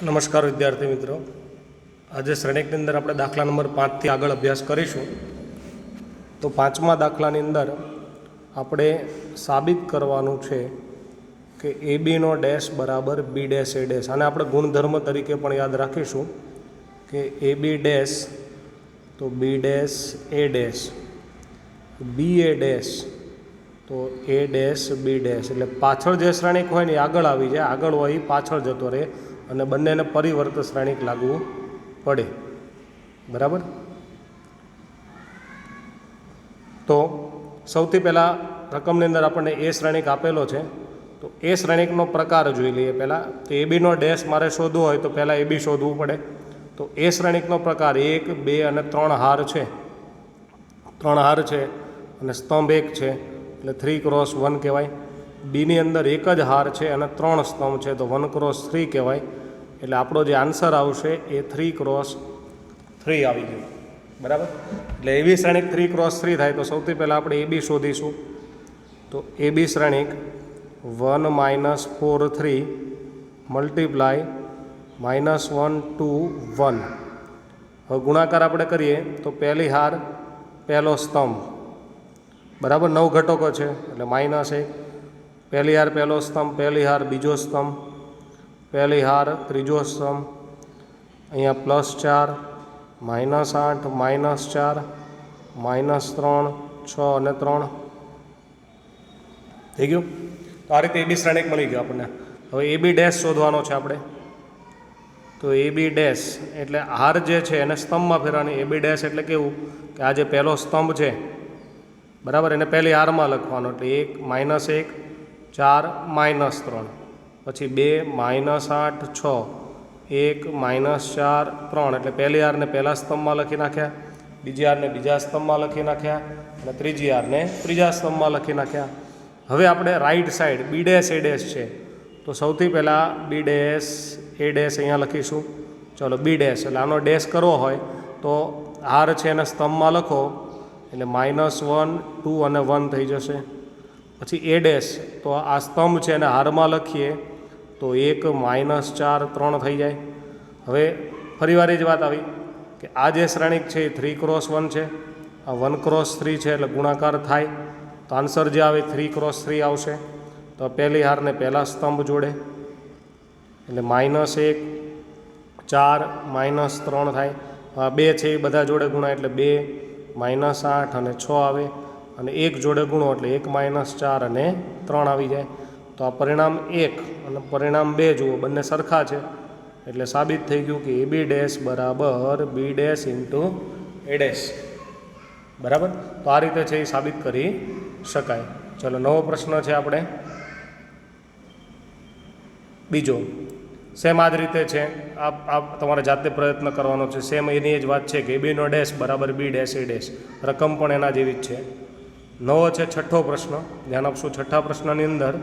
નમસ્કાર વિદ્યાર્થી મિત્રો, આજે શ્રેણીકની અંદર આપણે દાખલા નંબર 5થી આગળ અભ્યાસ કરીશું. તો પાંચમા દાખલાની અંદર આપણે સાબિત કરવાનું છે કે એ બીનો ડેશ બરાબર બી ડેશ એ ડેશ. અને આપણે ગુણધર્મ તરીકે પણ યાદ રાખીશું કે એ બી ડેશ તો B dash A dash, B A dash તો એ ડેશ બી ડેશ. એટલે પાછળ જે શ્રેણીક હોય ને આગળ આવી જાય, આગળ હોય એ પાછળ જતો રહે અને બંનેને પરિવર્ત શ્રેણીક લાગવું પડે. બરાબર. તો સૌથી પહેલાં રકમની અંદર આપણને એ શ્રેણીક આપેલો છે, તો એ શ્રેણીકનો પ્રકાર જોઈ લઈએ પહેલાં. તો એ બીનો ડેશ મારે શોધવો હોય તો પહેલાં એ બી શોધવું પડે. તો એ શ્રેણીકનો પ્રકાર 1, 2 અને 3 હાર છે. 3 હાર છે અને સ્તંભ 1 છે એટલે 3x1 કહેવાય. બીની અંદર એક જ હાર છે અને 3 સ્તંભ છે તો 1x3 કહેવાય. એટલે આપણો જે આન્સર આવશે એ 3x3 આવી ગયો. બરાબર. એટલે એવી શ્રેણીક 3x3 થાય તો સૌથી પહેલાં આપણે એ બી શોધીશું. તો એ બી શ્રેણીક 1 - 4 3 મલ્ટીપ્લાય -1 2 1. હવે ગુણાકાર આપણે કરીએ તો પહેલી હાર પહેલો સ્તંભ, બરાબર. 9 ઘટકો છે એટલે -1. પહેલી હાર પહેલો સ્તંભ, પહેલી હાર બીજો સ્તંભ, પહેલી હાર ત્રીજો સ્તંભ, અહીંયા +4 -8 -4 -3 6 અને 3 થઈ ગયું. તો આ રીતે એ બી શ્રેણીક મળી ગયો આપણને. હવે એ બી ડેશ શોધવાનો છે આપણે. તો એ બી ડેશ એટલે હાર જે છે એને સ્તંભમાં ફેરવાની. એ બી ડેશ એટલે કેવું કે આ જે પહેલો સ્તંભ છે, બરાબર, એને પહેલી હારમાં લખવાનો. એટલે 1 -1 4 -3 પછી 2 -8 6 1 -4 3. એટલે પહેલી હારને પહેલા સ્તંભમાં લખી નાખ્યા, બીજી હારને બીજા સ્તંભમાં લખી નાખ્યા અને ત્રીજી હારને ત્રીજા સ્તંભમાં લખી નાખ્યા. હવે આપણે right side B dash A dash છે તો સૌથી પહેલાં બી ડેશ એ ડેશ અહીંયા લખીશું. ચલો બી ડેશ એટલે આનો ડેશ કરવો હોય તો હાર છે એને સ્તંભમાં લખો એટલે -1 2 અને 1 થઈ જશે. પછી એ ડેશ તો આ સ્તંભ છે એને હારમાં લખીએ તો 1 -4 3 થઈ જાય. હવે ફરીવાર એ જ વાત આવી કે આ જે શ્રેણીક છે એ 3x1 છે, આ 1x3 છે એટલે ગુણાકાર થાય તો આન્સર જે આવે 3x3 આવશે. તો પહેલી હારને પહેલાં સ્તંભ જોડે એટલે -1 4 -3 થાય. આ 2 છે એ બધા જોડે ગુણાય એટલે 2 -8 અને 6 આવે અને 1 જોડે ગુણો એટલે 1 -4 અને 3 આવી જાય. તો આ પરિણામ 1 અને પરિણામ 2 જુઓ બંને સરખા છે એટલે સાબિત થઈ ગયું કે એ બી ડેશ બરાબર B dash into A dash. બરાબર. તો આ રીતે છે એ સાબિત કરી શકાય. ચલો નવો પ્રશ્ન છે આપણે બીજો. સેમ આ જ રીતે છે. આ તમારે જાતે પ્રયત્ન કરવાનો છે. સેમ એની જ વાત છે કે એ બીનો ડેશ બરાબર બી ડેશ એ ડેશ. રકમ પણ એના જેવી જ છે. નવો છે છઠ્ઠો પ્રશ્ન. ધ્યાન આપશું. છઠ્ઠા પ્રશ્નની અંદર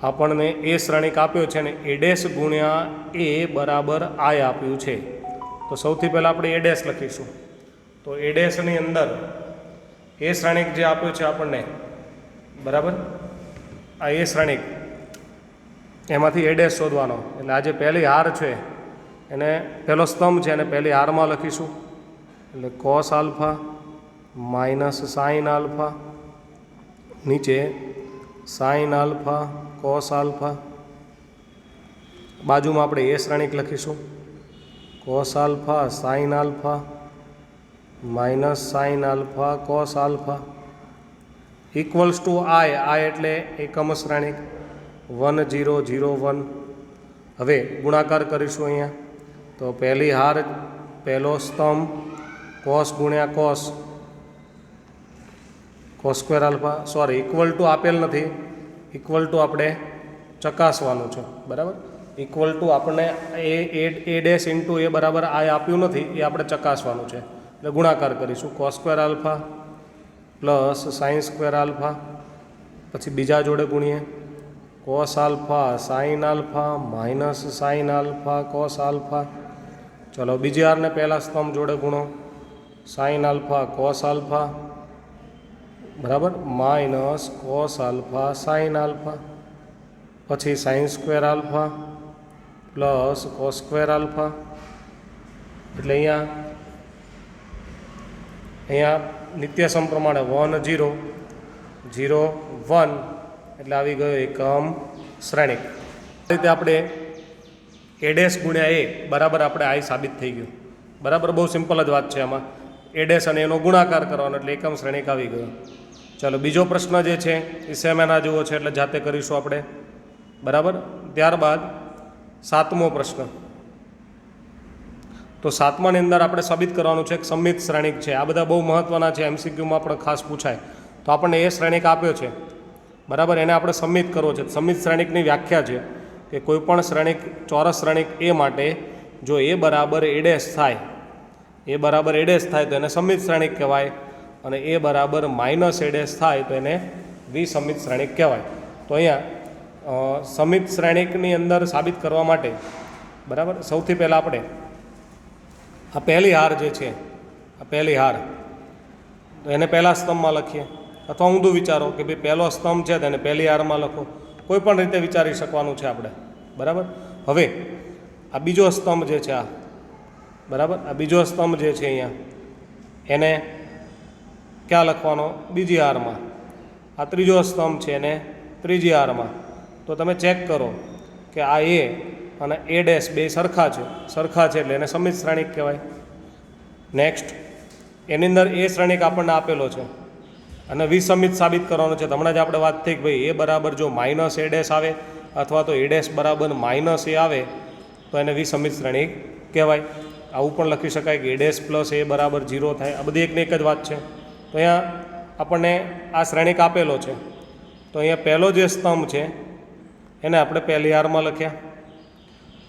આપણને એ શ્રેણીક આપ્યો છે ને એ ડેશ ગુણ્યા એ બરાબર આય આપ્યું છે. તો સૌથી પહેલાં આપણે એ ડેશ લખીશું. તો એ ડેશની અંદર એ શ્રેણીક જે આપ્યું છે આપણને, બરાબર, આ એ શ્રેણીક એમાંથી એ ડેશ શોધવાનો. એટલે આ જે પહેલી હાર છે એને પહેલો સ્તંભ છે એને પહેલી હારમાં લખીશું એટલે cos આલ્ફા -sin આલ્ફા, નીચે sin આલ્ફા cos આલ્ફા. બાજુમાં આપણે એ શ્રેણીક લખીશું cos alpha sin alpha -sin alpha cos alpha equals to I એટલે એકમ શ્રેણીક 1 0 0 1. હવે ગુણાકાર કરીશું અહીંયા. તો પહેલી હાર પહેલો સ્તંભ cos ગુણ્યા cos square alpha. Sorry, equal to આપેલ નથી, ઇક્વલ ટુ આપણે ચકાસવાનું છે. બરાબર. ઇક્વલ ટુ આપણને એ ડેશ ઇન્ટુ એ બરાબર આય આપ્યું નથી, એ આપણે ચકાસવાનું છે. એટલે ગુણાકાર કરીશું cos square alpha plus sin square alpha. પછી બીજા જોડે ગુણીએ cos alpha sin alpha -sin alpha cos alpha. ચલો બીજી હારને પહેલાં સ્તંભ જોડે ગુણો sin આલ્ફા cos આલ્ફા, બરાબર, -cos આલ્ફા sin આલ્ફા. પછી sin square alpha plus cos square alpha, એટલે અહીંયા નિત્યસમ પ્રમાણે 1 0 0 1, એટલે આવી ગયો એકમ શ્રેણિક. આ રીતે આપણે a ડેશ ગુણ્યા a બરાબર આપણે આઈ સાબિત થઈ ગયું. બરાબર, બહુ સિમ્પલ જ વાત છે. આમાં a ડેશ અને એનો ગુણાકાર કરવાનો એટલે એકમ શ્રેણિક આવી ગયો. ચાલો બીજો પ્રશ્ન જે છે એ સેમ એના જેવો છે એટલે જાતે કરીશું આપણે. બરાબર, ત્યારબાદ 7મો પ્રશ્ન. તો 7માની અંદર આપણે સાબિત કરવાનું છે કે સમમિત શ્રેણિક છે. આ બધા બહુ મહત્ત્વના છે, MCQમાં પણ ખાસ પૂછાય. તો આપણને એ શ્રેણિક આપ્યો છે. બરાબર, એને આપણે સમમિત કરવો છે. સમમિત શ્રેણિકની વ્યાખ્યા છે કે કોઈપણ શ્રેણિક, ચોરસ શ્રેણિક એ માટે જો a બરાબર a ડેશ થાય, a બરાબર a ડેશ થાય તો એને સમમિત શ્રેણિક કહેવાય, અને a બરાબર માઇનસ a ડેશ થાય તો એને વિસમિત શ્રેણિક કહેવાય. તો અહીંયા સમિત શ્રેણિકની અંદર સાબિત કરવા માટે બરાબર સૌથી પહેલાં આપણે આ પહેલી હાર જે છે, આ પહેલી હાર, તો એને પહેલા સ્તંભમાં લખીએ, અથવા ઊંધું વિચારો કે ભાઈ પહેલો સ્તંભ છે તેને પહેલી હારમાં લખો. કોઈ પણ રીતે વિચારી શકવાનું છે આપણે. બરાબર, હવે આ બીજો સ્તંભ જે છે, આ બરાબર, આ બીજો સ્તંભ જે છે અહીંયા એને ક્યાં લખવાનો? બીજી હારમાં. આ ત્રીજો સ્તંભ છે એને ત્રીજી હારમાં. તો તમે ચેક કરો કે આ a અને a ડેશ બે સરખા છે એટલે એને સમિત શ્રેણિક કહેવાય. નેક્સ્ટ, એની અંદર એ શ્રેણિક આપણને આપેલો છે અને વિસમિત સાબિત કરવાનું છે. હમણાં જ આપણે વાત થઈ કે ભાઈ a બરાબર જો માઇનસ a ડેશ આવે અથવા તો a ડેશ બરાબર માઇનસ a આવે તો એને વિસમિત શ્રેણિક કહેવાય. આવું પણ લખી શકાય કે a ડેશ પ્લસ a બરાબર 0 થાય. આ બધી એકને એક જ વાત છે. તો અહીંયા આપણને આ શ્રેણિક આપેલો છે. તો અહીંયા પહેલો જે સ્તંભ છે એને આપણે પહેલી હારમાં લખ્યા,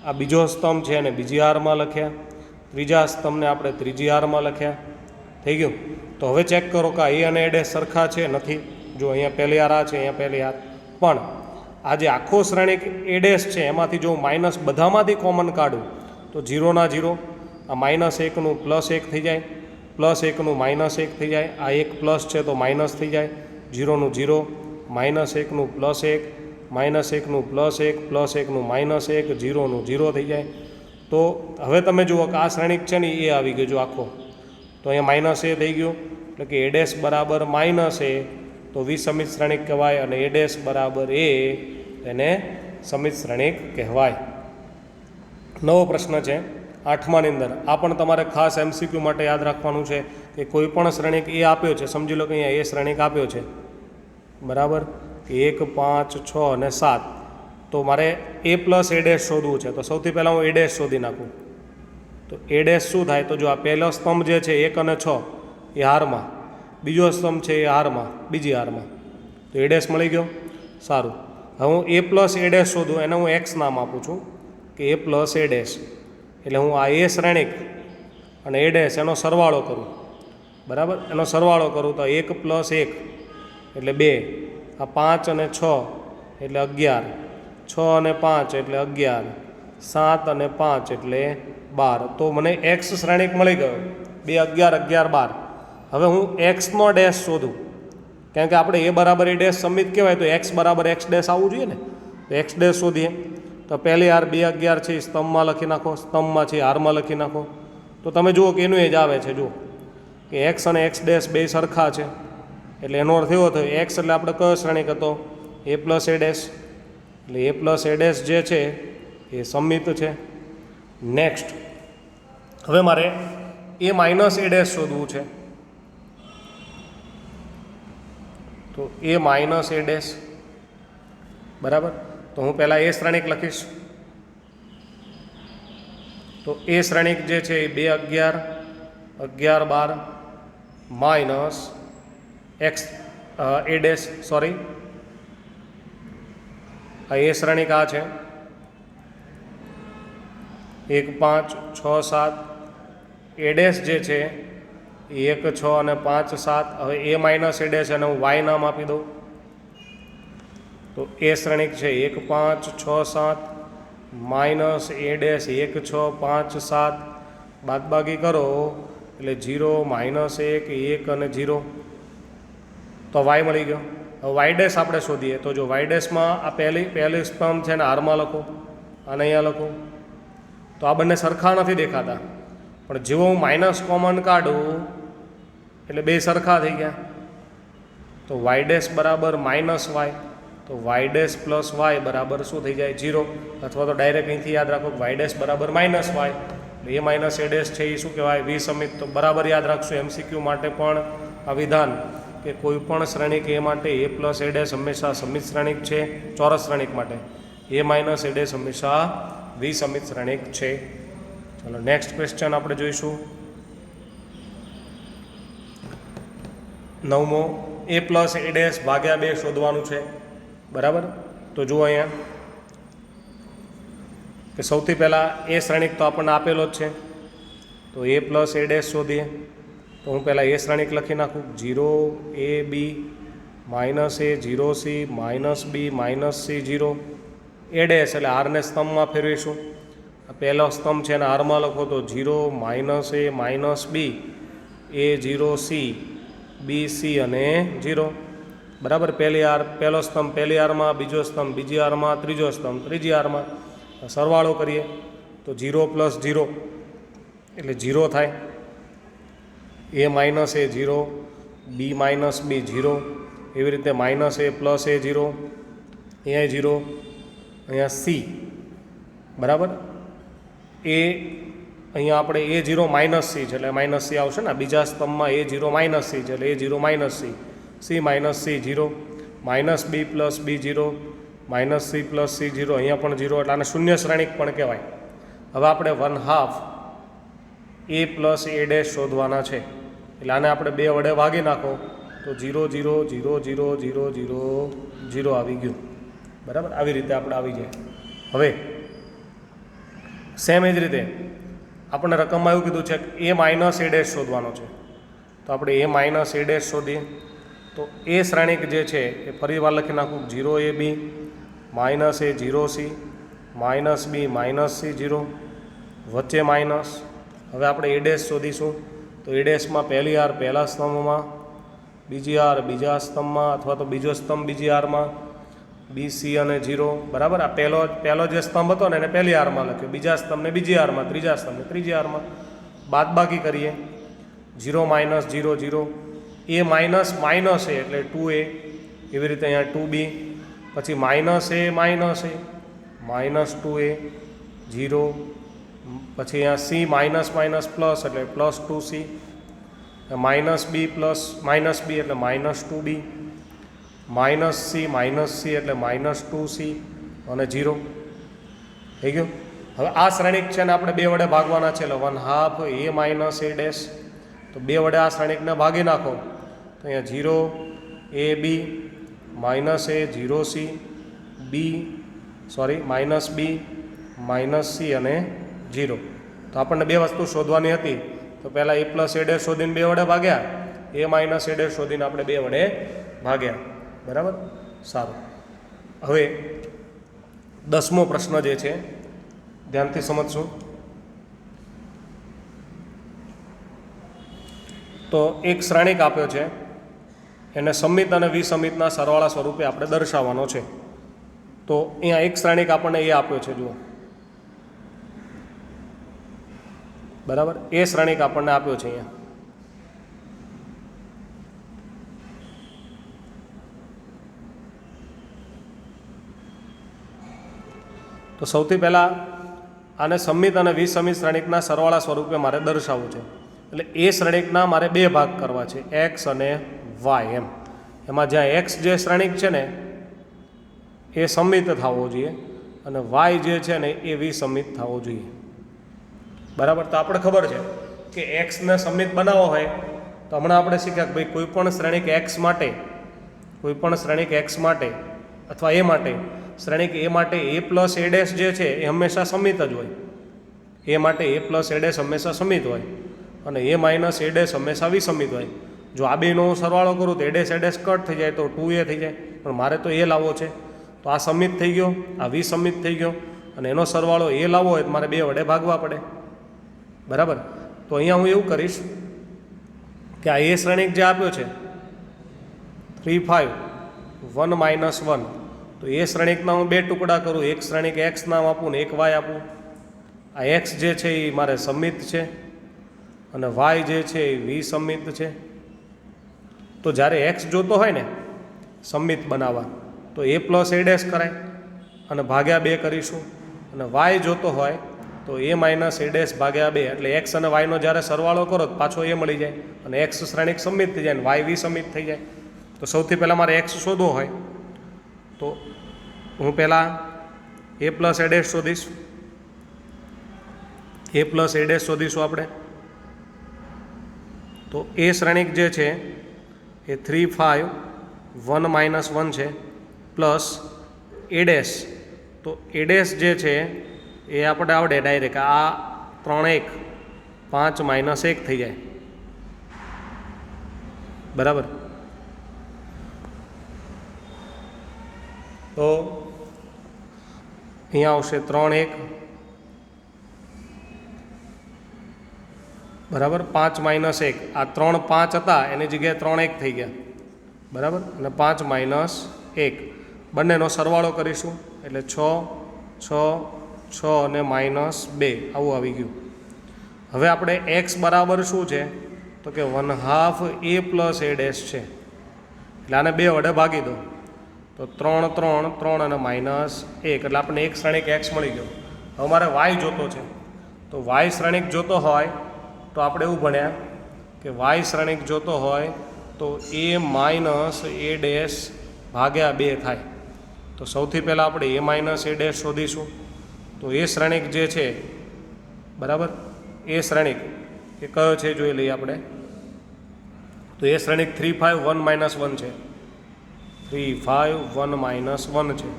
આ બીજો સ્તંભ છે એને બીજી હારમાં લખ્યા, ત્રીજા સ્તંભને આપણે ત્રીજી હારમાં લખ્યા. થઈ ગયું? તો હવે ચેક કરો કે a અને a ડેશ સરખા છે? નથી. જો અહીંયા પહેલી હાર આ છે, અહીંયા પહેલી હાર. પણ આ જે આખો શ્રેણિક a ડેશ છે એમાંથી જો માઇનસ બધામાંથી કોમન કાઢું તો 0 ના 0, આ માઇનસ 1નું પ્લસ 1 થઈ જાય, પ્લસ 1નું માઇનસ 1 થઈ જાય, આ એક પ્લસ છે તો માઇનસ થઈ જાય, 0નું 0, માઇનસ 1નું પ્લસ 1, માઇનસ 1નું પ્લસ 1, પ્લસ 1નું માઇનસ 1, 0નું 0 થઈ જાય. તો હવે તમે જુઓ કે આ શ્રેણિક છે ને એ આવી ગયો જો આખો. તો અહીંયા માઇનસ a થઈ ગયું, એટલે કે a ડેશ બરાબર માઇનસ a તો વિસમિત શ્રેણિક કહેવાય, અને a ડેશ બરાબર a એને સમિત શ્રેણિક કહેવાય. નવો પ્રશ્ન છે 8માની અંદર. આ પણ તમારે ખાસ MCQ માટે યાદ રાખવાનું છે કે કોઈ પણ શ્રેણિક એ આપ્યો છે. સમજી લો કે અહીંયા એ શ્રેણિક આપ્યો છે. બરાબર, 1 5 6 અને 7. તો મારે a પ્લસ a ડેશ શોધવું છે. તો સૌથી પહેલાં હું a ડેશ શોધી નાખું. તો a ડેશ શું થાય? તો જો આ પહેલો સ્તંભ જે છે 1 અને 6 એ હારમાં, બીજો સ્તંભ છે એ હારમાં, બીજી હારમાં. તો a ડેશ મળી ગયો. સારું, હવે હું a પ્લસ a ડેશ શોધું, એને હું x નામ આપું છું કે a પ્લસ a ડેશ. એટલે હું આ a શ્રેણિક અને a ડેશ એનો સરવાળો કરું. બરાબર, એનો સરવાળો કરું તો 1 પ્લસ 1 એટલે 2, આ 5 અને 6 એટલે 11, 6 અને 5 એટલે 11, 7 અને 5 એટલે 12. તો મને x શ્રેણિક મળી ગયો. 2 11 11 12. હવે હું xનો ડેશ શોધું, કારણ કે આપણે a બરાબર a ડેશ સમિત કહેવાય તો x બરાબર x ડેશ આવવું જોઈએ ને. તો x ડેશ શોધીએ. તો પહેલી હાર 2 11 છે સ્તંભમાં લખી નાખો, સ્તંભમાં છે હારમાં લખી નાખો. તો તમે જુઓ કે એનું એ જ આવે છે. જુઓ કે x અને x ડેશ બે સરખા છે, એટલે એનો અર્થ એવો થયો x એટલે આપણે કયો શ્રેણિક હતો? a plus a dash. એટલે a પ્લસ a ડેશ જે છે એ સમિત છે. નેક્સ્ટ, હવે મારે a માઇનસ a ડેશ શોધવું છે. તો a માઇનસ a ડેશ. બરાબર, તો હું પહેલાં એ શ્રેણિક લખીશ. તો એ શ્રેણિક જે છે એ 2 11 11 12 minus x a dash, sorry આ એ શ્રેણિક આ છે 1 5 6 7. a ડેશ જે છે એ 1 6 અને 5 7. હવે a માઇનસ a ડેશ એને હું y નામ આપી દઉં. તો એ શ્રેણિક છે 1 5 6 7 માઇનસ a ડેશ 1 6 5 7. બાદબાકી કરો એટલે 0 માઇનસ 1 1 અને 0. તો y મળી ગયો. હવે y ડેશ આપણે શોધીએ. તો જો y ડેશમાં આ પહેલી સ્તંભ છે ને હારમાં લખો, આને અહીંયા લખું તો આ બંને સરખા નથી દેખાતા, પણ જેવો હું માઇનસ કોમન કાઢું એટલે બે સરખા થઈ ગયા. તો વાય ડેશ બરાબર માઇનસ વાય, તો વાય ડેશ પ્લસ વાય બરાબર શું થઈ જાય 0, અથવા તો ડાયરેક્ટ અહીંથી યાદ રાખો વાય ડેશ બરાબર માઇનસ વાય, એટલે એ માઇનસ એ ડેશ છે એ શું કહેવાય વિસમિત. તો બરાબર યાદ રાખશું MCQ માટે પણ આ વિધાન કે કોઈ પણ શ્રેણિક એ માટે એ પ્લસ એ ડેશ હંમેશા સમિત શ્રેણિક છે, ચોરસ શ્રેણિક માટે એ માઇનસ એ ડેશ હંમેશા વિસમિત શ્રેણિક છે. ચાલો નેક્સ્ટ ક્વેશ્ચન આપણે જોઈશું. 9મો એ પ્લસ એ ડેશ ભાગ્યા 2 શોધવાનું છે. બરાબર, તો જુઓ અહીંયા કે સૌથી પહેલાં એ શ્રેણિક તો આપણને આપેલો જ છે, તો એ પ્લસ એ ડેશ શોધીએ. તો હું પહેલાં એ શ્રેણિક લખી નાખું 0 a b minus A 0 c minus b minus c 0 A dash એટલે આરને સ્તંભમાં ફેરવીશું. આ પહેલો સ્તંભ છે અને આરમાં લખો તો 0 minus A minus b a 0 c b c અને 0. બરાબર, પહેલો સ્તંભ પહેલી આરમાં, બીજો સ્તંભ બીજી આરમાં, ત્રીજો સ્તંભ ત્રીજી આરમાં. સરવાળો કરીએ તો 0 પ્લસ 0 એટલે 0 થાય, એ માઇનસ એ 0 બી માઇનસ બી 0, એવી રીતે માઇનસ એ પ્લસ એ 0, અહીંયા 0, અહીંયા સી. બરાબર, એ અહીંયા આપણે એ 0 માઇનસ સી છે એટલે માઇનસ સી આવશે ને. બીજા સ્તંભમાં એ 0 માઇનસ સી છે એટલે એ 0 minus C, C minus C 0, minus B plus B 0, minus C plus C 0, અહીંયા પણ 0 એટલે આને શૂન્ય શ્રેણિક પણ કહેવાય. હવે આપણે 1/2 એ પ્લસ એ ડેશ શોધવાના છે, એટલે આને આપણે 2 વડે ભાગી નાખો તો 0 0 0 0 0 0 0 આવી ગયું. બરાબર, આવી રીતે આપણે આવી જાય. હવે સેમ એ જ રીતે આપણને રકમમાં એવું કીધું છે કે એ માઇનસ એ ડેશ શોધવાનો છે, તો આપણે એ માઇનસ એ ડેશ શોધીએ. તો એ શ્રેણિક જે છે એ ફરી વાર લખી નાખું 0 a b minus A 0 c minus B minus C 0, વચ્ચે માઇનસ. હવે આપણે એ ડેશ શોધીશું, તો એ ડેશમાં પહેલી આર પહેલા સ્તંભમાં, બીજી આર બીજા સ્તંભમાં, અથવા તો બીજો સ્તંભ બીજી આરમાં, બી સી અને 0. બરાબર, આ પહેલો જે સ્તંભ હતો ને એને પહેલી આરમાં લખ્યો, બીજા સ્તંભને બીજી આરમાં, ત્રીજા સ્તંભને ત્રીજી આરમાં. બાદબાકી કરીએ 0 માઇનસ 0 0, એ માઇનસ માઇનસ એ એટલે 2a, એવી રીતે અહીંયા 2b, પછી માઇનસ એ માઇનસ 2a 0, પછી અહીંયા સી માઇનસ માઇનસ પ્લસ એટલે plus 2c, minus B plus minus બી એટલે માઇનસ 2b, માઇનસ સી એટલે માઇનસ 2c અને 0 થઈ ગયું. હવે આ શ્રેણિક છે ને આપણે 2 વડે ભાગવાના છે, એટલે 1/2 એ માઇનસ એ ડેશ. તો 2 વડે આ શ્રેણિકને ભાગી નાખો તો અહીંયા 0 a b minus A 0 c minus B minus C અને 0. તો આપણને 2 વસ્તુ શોધવાની હતી, તો પહેલાં એ પ્લસ એ ડેશ શોધીને 2 વડે ભાગ્યા, એ માઇનસ એ ડેશ શોધીને આપણે 2 વડે ભાગ્યા. બરાબર, સારું. હવે 10મો પ્રશ્ન જે છે ધ્યાનથી સમજશું. તો એક શ્રેણિક આપ્યો છે, એને સમિત અને વિસમિતના સરવાળા સ્વરૂપે આપણે દર્શાવવાનો છે. તો અહીંયા એક શ્રેણિક આપણને એ આપ્યો છે, જુઓ. બરાબર, એ શ્રેણિક આપણને આપ્યો છે અહીંયા. તો સૌથી પહેલાં આને સમિત અને વિસમિત શ્રેણિકના સરવાળા સ્વરૂપે મારે દર્શાવવું છે. એટલે એ શ્રેણિકના મારે 2 ભાગ કરવા છે, એક્સ અને વાય એમ. એમાં જ્યાં એક્સ જે શ્રેણિક છે ને એ સમિત થવો જોઈએ અને વાય જે છે ને એ વિસમિત થવો જોઈએ. બરાબર, તો આપણે ખબર છે કે એક્સને સમિત બનાવવો હોય તો હમણાં આપણે શીખ્યા કે ભાઈ કોઈપણ શ્રેણિક એક્સ માટે અથવા એ માટે શ્રેણિક એ માટે એ પ્લસ એ ડેશ જે છે એ હંમેશા સમિત જ હોય. એ માટે એ પ્લસ એ ડેશ હંમેશા સમિત હોય અને એ માઇનસ એ ડેશ હંમેશા વિસમિત હોય. જો આ બેનો સરવાળો કરું તો એ ડેશ કટ થઈ જાય તો 2a થઈ જાય, પણ મારે તો એ લાવવો છે. તો આ સમિત થઈ ગયો, આ વિસમિત થઈ ગયો, અને એનો સરવાળો એ લાવવો હોય તો મારે 2 વડે ભાગવા પડે. બરાબર, તો અહીંયા હું એવું કરીશ કે આ એ શ્રેણિક જે આપ્યો છે 3 5 1 -1, તો એ શ્રેણિકના હું બે ટુકડા કરું, એક શ્રેણિક એક્સ નામ આપું ને એક વાય આપું. આ એક્સ જે છે એ મારે સમમિત છે અને વાય જે છે એ વિસમિત છે. તો જ્યારે એક્સ જોતો હોય ને સમમિત બનાવવા તો એ પ્લસ એ ડેશ કરાય અને ભાગ્યા 2 કરીશું, અને વાય જોતો હોય તો એ માઇનસ એ ડેશ ભાગ્યા 2, એટલે એક્સ અને વાયનો જ્યારે સરવાળો કરો તો પાછો એ મળી જાય અને એક્સ શ્રેણિક સમમિત થઈ જાય અને વાય વિસમિત થઈ જાય. તો સૌથી પહેલાં મારે એક્સ શોધવો હોય તો હું પહેલાં એ પ્લસ એ ડેશ શોધીશ. એ પ્લસ એ ડેશ શોધીશું આપણે. તો એ શ્રેણિક જે છે એ 3 5 1 -1 છે પ્લસ એ ડેશ. તો એ ડેશ જે છે એ આપણે આવડે ડાયરેક્ટ આ 3 1 5 -1 થઈ જાય, બરાબર. તો અહીંયા આવશે 3 1 બરાબર 5 -1. આ 3 5 હતા એની જગ્યાએ 3 1 થઈ ગયા, બરાબર. અને 5 -1 બંનેનો સરવાળો કરીશું એટલે 6 6 6 અને -2 આવું આવી ગયું. હવે આપણે એક્સ બરાબર શું છે તો કે 1/2 એ પ્લસ એ ડેશ છે, એટલે આને 2 વડે ભાગી દો તો 3 3 3 અને -1, એટલે આપણને એક શ્રેણિક એક્સ મળી ગયો. હવે મારે વાય જોતો છે, તો વાય શ્રેણિક જોતો હોય તો આપણે એવું ભણ્યા કે વાય શ્રેણિક જોતો હોય તો એ માઇનસ એ ડેશ ભાગ્યા 2 થાય. તો સૌથી પહેલાં આપણે એ માઇનસ એ ડેશ શોધીશું. તો એ શ્રેણિક જે છે, બરાબર, એ શ્રેણિક એ કયો છે જોઈ લઈએ આપણે. તો એ શ્રેણિક 3 5 1 -1 છે, 3 5 1 -1 છે.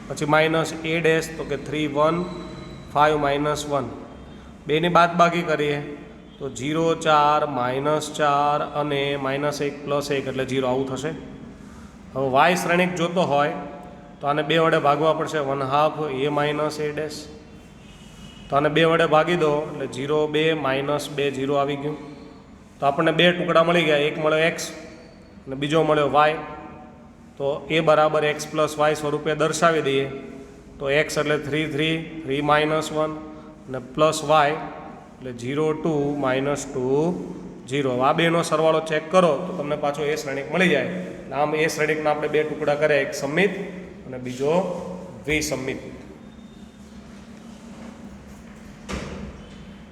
પછી માઇનસ એ ડેશ તો કે 3 1 5 -1, બેની બાદબાકી કરીએ તો 0 4 -4 અને -1 + 1 એટલે 0 આવું થશે. હવે વાય શ્રેણિક જોતો હોય તો આને 2 વડે ભાગવા પડશે, 1/2 એ માઇનસ એ ડેશ. તો આને 2 વડે ભાગી દો એટલે 0 2 -2 0 આવી ગયું. તો આપણને 2 ટુકડા મળી ગયા, એક મળ્યો એક્સ અને બીજો મળ્યો વાય. તો એ બરાબર એક્સ પ્લસ વાય સ્વરૂપે દર્શાવી દઈએ. તો એક્સ એટલે 3 3 3 -1 અને પ્લસ વાય એટલે 0 2 -2 0. આ બેનો સરવાળો ચેક કરો તો તમને પાછો એ શ્રેણિક મળી જાય. આમ એ શ્રેણિકના આપણે 2 ટુકડા કર્યા, એક સમમિત અને બીજો વિસમિત.